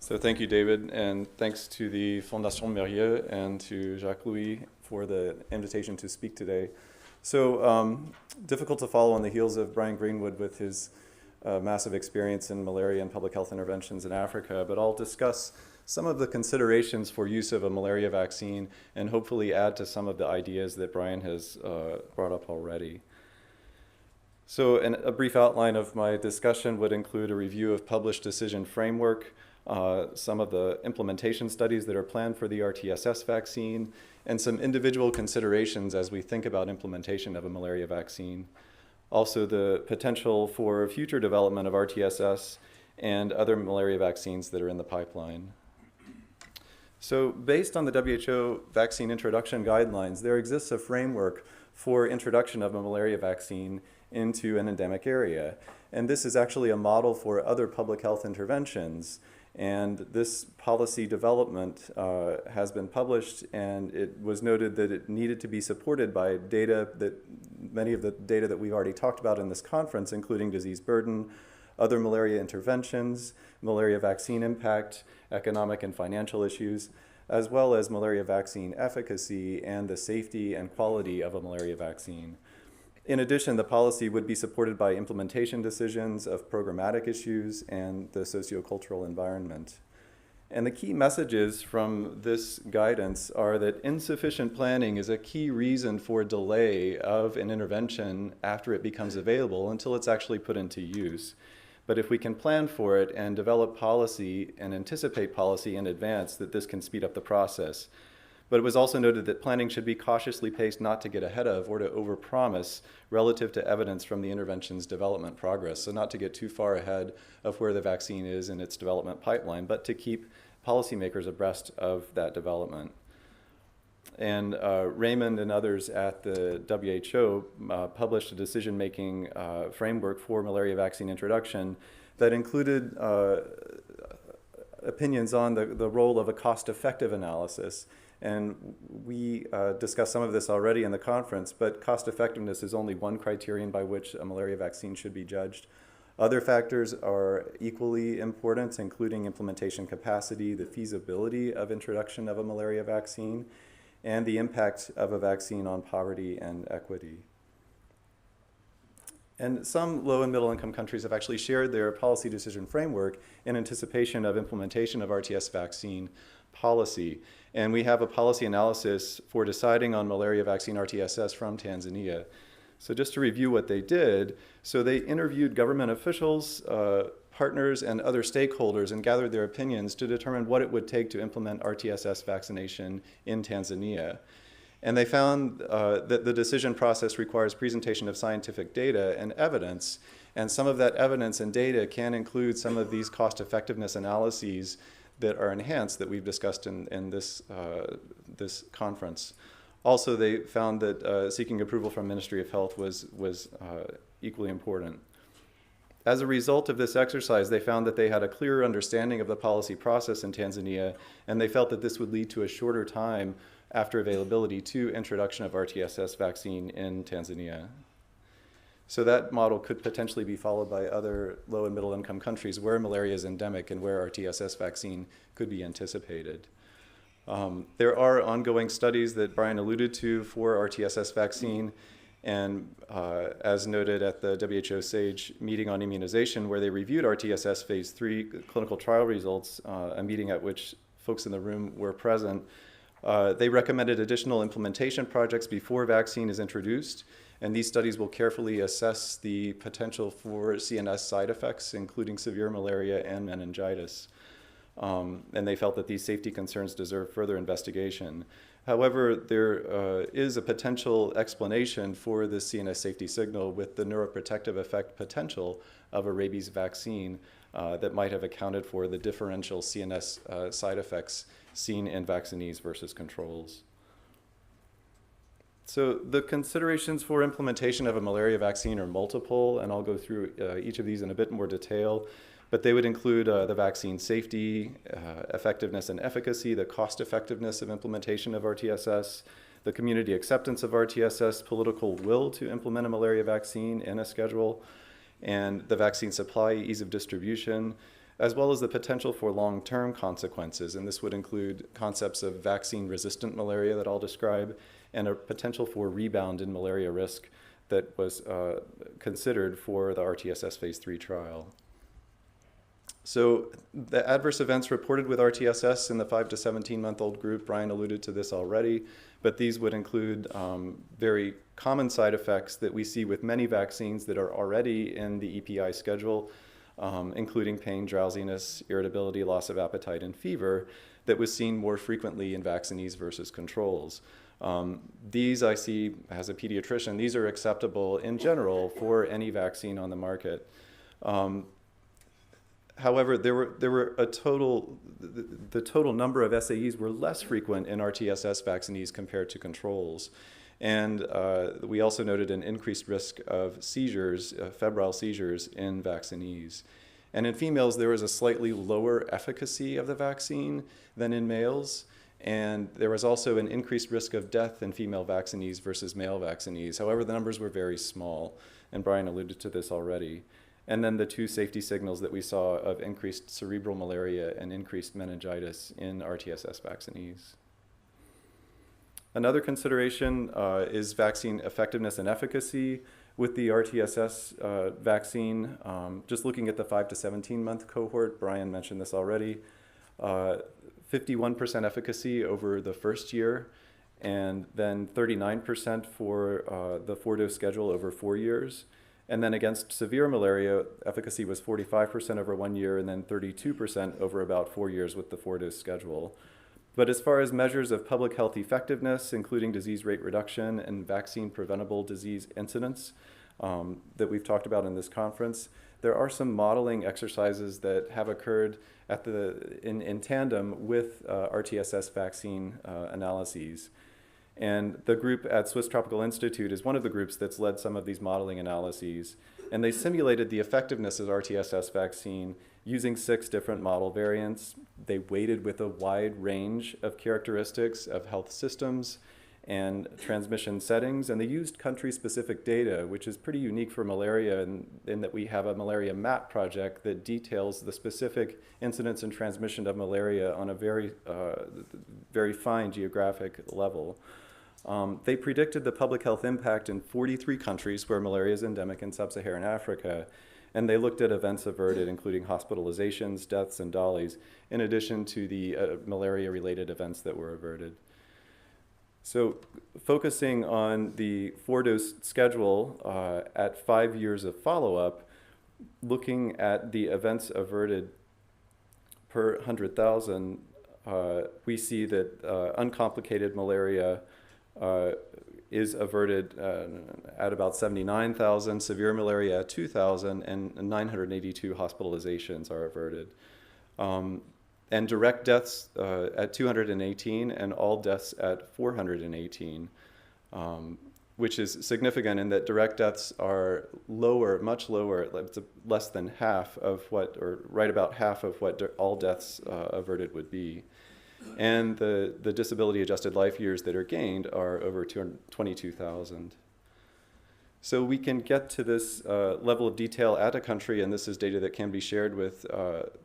So thank you, David, and thanks to the Fondation Mérieux and to Jacques-Louis for the invitation to speak today. So difficult to follow on the heels of Brian Greenwood with his massive experience in malaria and public health interventions in Africa, but I'll discuss some of the considerations for use of a malaria vaccine and hopefully add to some of the ideas that Brian has brought up already. So a brief outline of my discussion would include a review of published decision framework, some of the implementation studies that are planned for the RTS S vaccine, and some individual considerations as we think about implementation of a malaria vaccine. Also, the potential for future development of RTS and other malaria vaccines that are in the pipeline. So based on the WHO vaccine introduction guidelines, there exists a framework for introduction of a malaria vaccine into an endemic area. And this is actually a model for other public health interventions. And this policy development has been published, and it was noted that it needed to be supported by data that many of the data that we've already talked about in this conference, including disease burden, other malaria interventions, malaria vaccine impact, economic and financial issues, as well as malaria vaccine efficacy and the safety and quality of a malaria vaccine. In addition, the policy would be supported by implementation decisions of programmatic issues and the sociocultural environment. And the key messages from this guidance are that insufficient planning is a key reason for delay of an intervention after it becomes available until it's actually put into use. But if we can plan for it and develop policy and anticipate policy in advance, that this can speed up the process. But it was also noted that planning should be cautiously paced not to get ahead of or to overpromise relative to evidence from the intervention's development progress. So not to get too far ahead of where the vaccine is in its development pipeline, but to keep policymakers abreast of that development. And Raymond and others at the WHO published a decision-making framework for malaria vaccine introduction that included opinions on the role of a cost-effective analysis. And we discussed some of this already in the conference, but cost effectiveness is only one criterion by which a malaria vaccine should be judged. Other factors are equally important, including implementation capacity, the feasibility of introduction of a malaria vaccine, and the impact of a vaccine on poverty and equity. And some low and middle income countries have actually shared their policy decision framework in anticipation of implementation of RTS vaccine policy. And we have a policy analysis for deciding on malaria vaccine RTS from Tanzania. So just to review what they did, so they interviewed government officials, partners, and other stakeholders and gathered their opinions to determine what it would take to implement RTS vaccination in Tanzania. And they found that the decision process requires presentation of scientific data and evidence. And some of that evidence and data can include some of these cost effectiveness analyses that are enhanced that we've discussed in this conference. Also, they found that seeking approval from Ministry of Health was equally important. As a result of this exercise, they found that they had a clearer understanding of the policy process in Tanzania, and they felt that this would lead to a shorter time after availability to introduction of RTS vaccine in Tanzania. So that model could potentially be followed by other low and middle income countries where malaria is endemic and where RTS vaccine could be anticipated. There are ongoing studies that Brian alluded to for RTS vaccine, and as noted at the WHO SAGE meeting on immunization, where they reviewed RTS phase 3 clinical trial results, a meeting at which folks in the room were present, they recommended additional implementation projects before vaccine is introduced. And these studies will carefully assess the potential for CNS side effects, including severe malaria and meningitis. And they felt that these safety concerns deserve further investigation. However, there is a potential explanation for the CNS safety signal with the neuroprotective effect potential of a rabies vaccine that might have accounted for the differential CNS side effects seen in vaccinees versus controls. So the considerations for implementation of a malaria vaccine are multiple, and I'll go through each of these in a bit more detail, but they would include the vaccine safety, effectiveness and efficacy, the cost effectiveness of implementation of RTS, the community acceptance of RTS, political will to implement a malaria vaccine in a schedule, and the vaccine supply, ease of distribution, as well as the potential for long-term consequences. And this would include concepts of vaccine-resistant malaria that I'll describe, and a potential for rebound in malaria risk that was considered for the RTS phase 3 trial. So the adverse events reported with RTS in the 5 to 17-month-old group, Brian alluded to this already, but these would include very common side effects that we see with many vaccines that are already in the EPI schedule, including pain, drowsiness, irritability, loss of appetite, and fever, that was seen more frequently in vaccinees versus controls. These I see, as a pediatrician, these are acceptable in general for any vaccine on the market. However, there were the total number of SAEs were less frequent in RTS vaccinees compared to controls. And we also noted an increased risk of seizures, febrile seizures in vaccinees. And in females, there was a slightly lower efficacy of the vaccine than in males. And there was also an increased risk of death in female vaccinees versus male vaccinees. However, the numbers were very small, and Brian alluded to this already. And then the two safety signals that we saw of increased cerebral malaria and increased meningitis in RTS vaccinees. Another consideration is vaccine effectiveness and efficacy. With the RTS vaccine, just looking at the 5 to 17-month cohort, Brian mentioned this already, 51% efficacy over the first year, and then 39% for the 4-dose schedule over 4 years. And then against severe malaria, efficacy was 45% over 1 year and then 32% over about 4 years with the 4-dose schedule. But as far as measures of public health effectiveness, including disease rate reduction and vaccine preventable disease incidence that we've talked about in this conference, there are some modeling exercises that have occurred in tandem with RTS vaccine analyses. And the group at Swiss Tropical Institute is one of the groups that's led some of these modeling analyses. And they simulated the effectiveness of RTS vaccine using 6 different model variants. They weighted with a wide range of characteristics of health systems and transmission settings. And they used country-specific data, which is pretty unique for malaria in that we have a malaria map project that details the specific incidence and transmission of malaria on a very fine geographic level. They predicted the public health impact in 43 countries where malaria is endemic in sub-Saharan Africa, and they looked at events averted, including hospitalizations, deaths, and DALIs, in addition to the malaria-related events that were averted. So focusing on the 4-dose schedule at 5 years of follow-up, looking at the events averted per 100,000, we see that uncomplicated malaria is averted at about 79,000, severe malaria at 2,000, and 982 hospitalizations are averted. And direct deaths at 218 and all deaths at 418, which is significant in that direct deaths are lower, much lower, it's less than half of what, or right about half of what all deaths averted would be. And the disability-adjusted life years that are gained are over 22,000. So we can get to this level of detail at a country, and this is data that can be shared with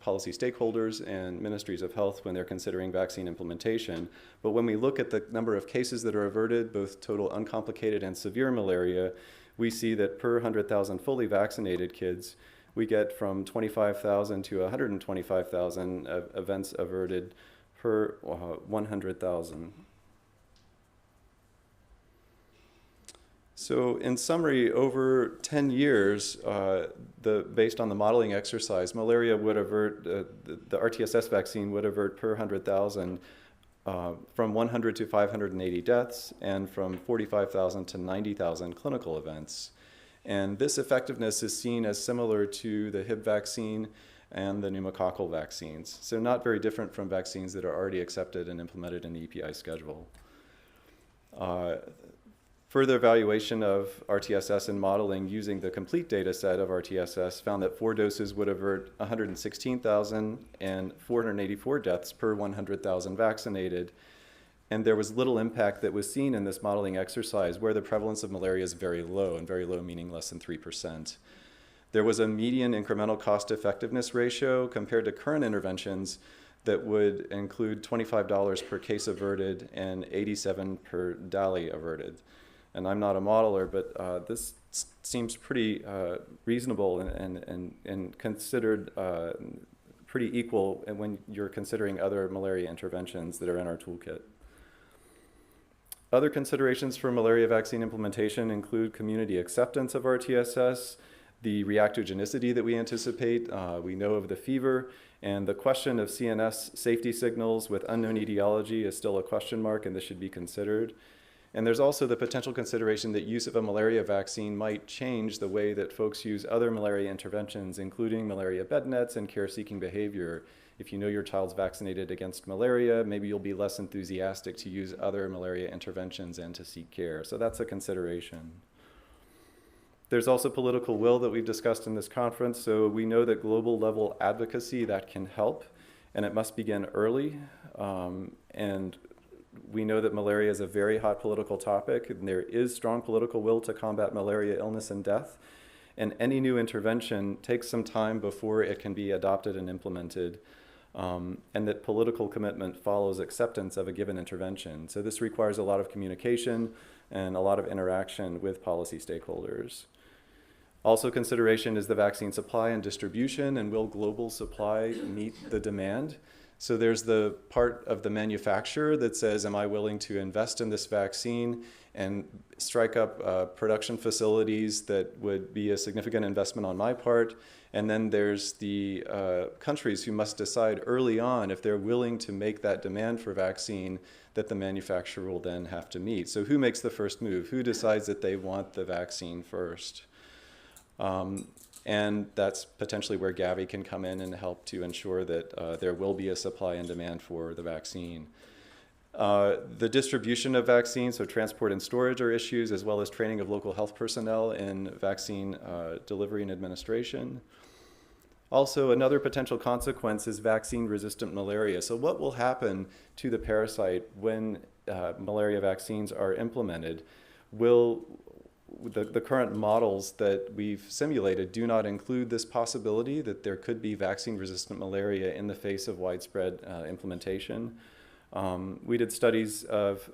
policy stakeholders and ministries of health when they're considering vaccine implementation. But when we look at the number of cases that are averted, both total uncomplicated and severe malaria, we see that per 100,000 fully vaccinated kids, we get from 25,000 to 125,000 events averted per 100,000. So in summary, over 10 years, based on the modeling exercise, malaria would avert, the RTS vaccine would avert per 100,000 from 100 to 580 deaths and from 45,000 to 90,000 clinical events. And this effectiveness is seen as similar to the Hib vaccine and the pneumococcal vaccines. So not very different from vaccines that are already accepted and implemented in the EPI schedule. Further evaluation of RTS and modeling using the complete data set of RTS found that 4 doses would avert 116,000 and 484 deaths per 100,000 vaccinated. And there was little impact that was seen in this modeling exercise where the prevalence of malaria is very low, and very low meaning less than 3%. there was a median incremental cost effectiveness ratio compared to current interventions that would include $25 per case averted and 87 per DALI averted. And I'm not a modeler, but this seems pretty reasonable and considered pretty equal when you're considering other malaria interventions that are in our toolkit. Other considerations for malaria vaccine implementation include community acceptance of RTS, the reactogenicity that we anticipate. We know of the fever, and the question of CNS safety signals with unknown etiology is still a question mark, and this should be considered. And there's also the potential consideration that use of a malaria vaccine might change the way that folks use other malaria interventions, including malaria bed nets and care-seeking behavior. If you know your child's vaccinated against malaria, maybe you'll be less enthusiastic to use other malaria interventions and to seek care. So that's a consideration. There's also political will that we've discussed in this conference. So we know that global level advocacy, that can help, and it must begin early. And we know that malaria is a very hot political topic, and there is strong political will to combat malaria illness and death. And any new intervention takes some time before it can be adopted and implemented. And that political commitment follows acceptance of a given intervention. So this requires a lot of communication and a lot of interaction with policy stakeholders. Also consideration is the vaccine supply and distribution, and will global supply meet the demand? So there's the part of the manufacturer that says, am I willing to invest in this vaccine and strike up production facilities that would be a significant investment on my part? And then there's the countries who must decide early on if they're willing to make that demand for vaccine that the manufacturer will then have to meet. So who makes the first move? Who decides that they want the vaccine first? And that's potentially where Gavi can come in and help to ensure that there will be a supply and demand for the vaccine. The distribution of vaccines, so transport and storage, are issues, as well as training of local health personnel in vaccine delivery and administration. Also, another potential consequence is vaccine-resistant malaria. So what will happen to the parasite when malaria vaccines are implemented? The current models that we've simulated do not include this possibility that there could be vaccine-resistant malaria in the face of widespread implementation. We did studies of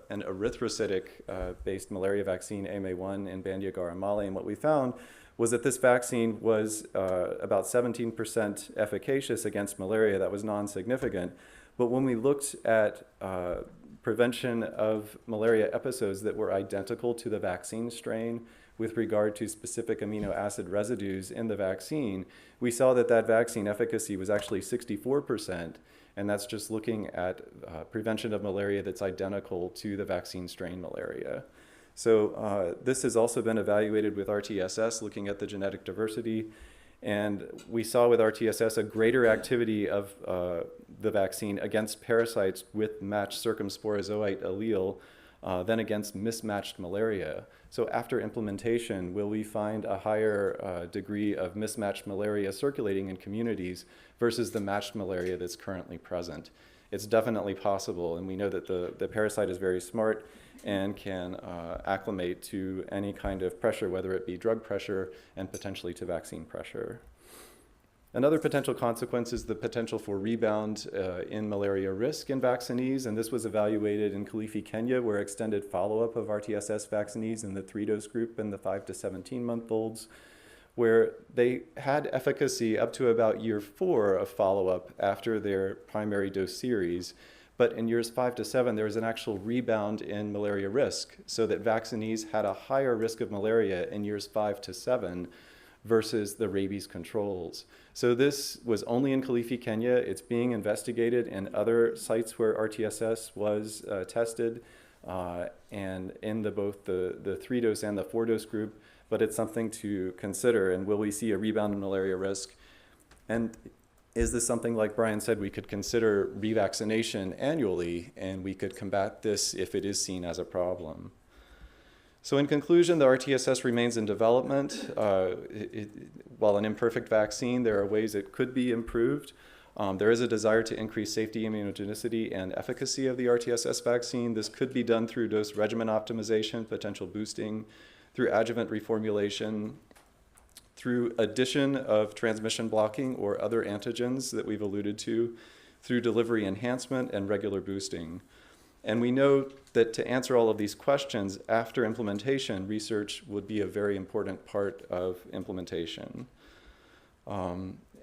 an erythrocytic-based malaria vaccine, AMA1, in Bandiagara, Mali, and what we found was that this vaccine was about 17% efficacious against malaria. That was non-significant. But when we looked at prevention of malaria episodes that were identical to the vaccine strain with regard to specific amino acid residues in the vaccine, we saw that that vaccine efficacy was actually 64%, and that's just looking at prevention of malaria that's identical to the vaccine strain malaria. So this has also been evaluated with RTS S, looking at the genetic diversity. And we saw with RTS a greater activity of the vaccine against parasites with matched Circumsporozoite allele than against mismatched malaria. So after implementation, will we find a higher degree of mismatched malaria circulating in communities versus the matched malaria that's currently present? It's definitely possible, and we know that the parasite is very smart and can acclimate to any kind of pressure, whether it be drug pressure and potentially to vaccine pressure. Another potential consequence is the potential for rebound in malaria risk in vaccinees, and this was evaluated in Kilifi, Kenya, where extended follow-up of RTS vaccinees in the 3-dose group and the 5 to 17-month-olds, where they had efficacy up to about year 4 of follow-up after their primary dose series. But in years 5 to 7, there was an actual rebound in malaria risk, so that vaccinees had a higher risk of malaria in years 5 to 7 versus the rabies controls. So this was only in Kilifi, Kenya. It's being investigated in other sites where RTS was tested, and in both the 3-dose and the 4-dose group, but it's something to consider. And will we see a rebound in malaria risk? And is this something, like Brian said, we could consider revaccination annually, and we could combat this if it is seen as a problem? So in conclusion, the RTS remains in development. While an imperfect vaccine, there are ways it could be improved. There is a desire to increase safety, immunogenicity, and efficacy of the RTS vaccine. This could be done through dose regimen optimization, potential boosting, through adjuvant reformulation, through addition of transmission blocking or other antigens that we've alluded to, through delivery enhancement and regular boosting. And we know that to answer all of these questions after implementation, research would be a very important part of implementation.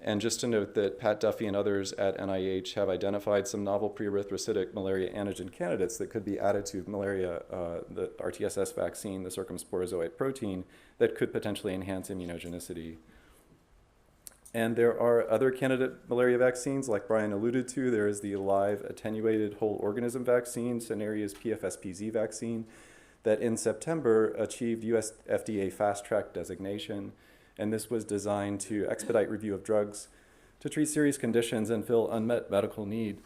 And just to note that Pat Duffy and others at NIH have identified some novel pre-erythrocytic malaria antigen candidates that could be added to malaria, the RTS S vaccine, the Circumsporozoite protein, that could potentially enhance immunogenicity. And there are other candidate malaria vaccines, like Brian alluded to. There is the live attenuated whole organism vaccine, Sanaria's PFSPZ vaccine, that in September achieved US FDA fast track designation. And this was designed to expedite review of drugs, to treat serious conditions and fill unmet medical need.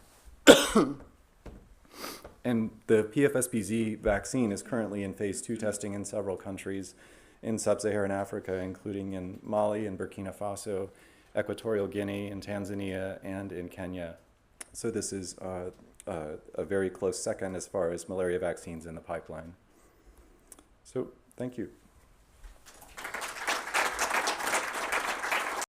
And the PFSPZ vaccine is currently in phase 2 testing in several countries in sub-Saharan Africa, including in Mali and Burkina Faso, Equatorial Guinea, and Tanzania, and in Kenya. So this is a very close second as far as malaria vaccines in the pipeline. So thank you.